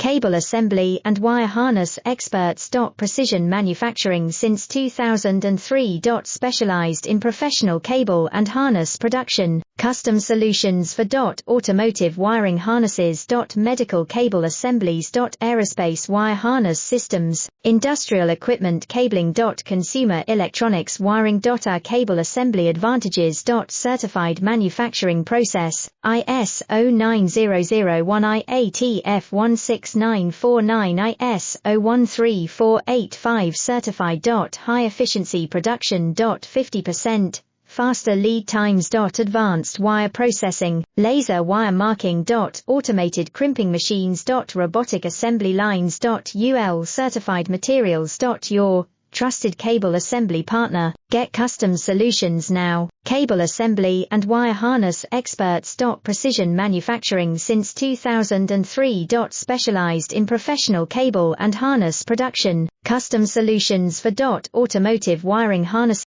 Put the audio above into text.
cable assembly and wire harness experts. Precision manufacturing since 2003. Specialized in professional cable and harness production, custom solutions for automotive wiring harnesses. Medical cable assemblies. Aerospace wire harness systems, industrial equipment cabling. Consumer electronics wiring. Our cable assembly advantages. Certified manufacturing process, ISO 9001 IATF 16949 ISO 13485 certified. High efficiency production. 50% faster lead times. Advanced wire processing, laser wire marking. Automated crimping machines. Robotic assembly lines. UL certified materials. Your trusted cable assembly partner. Get custom solutions now. Cable assembly and wire harness experts. Precision manufacturing since 2003. Specialized in professional cable and harness production, custom solutions for automotive wiring harness.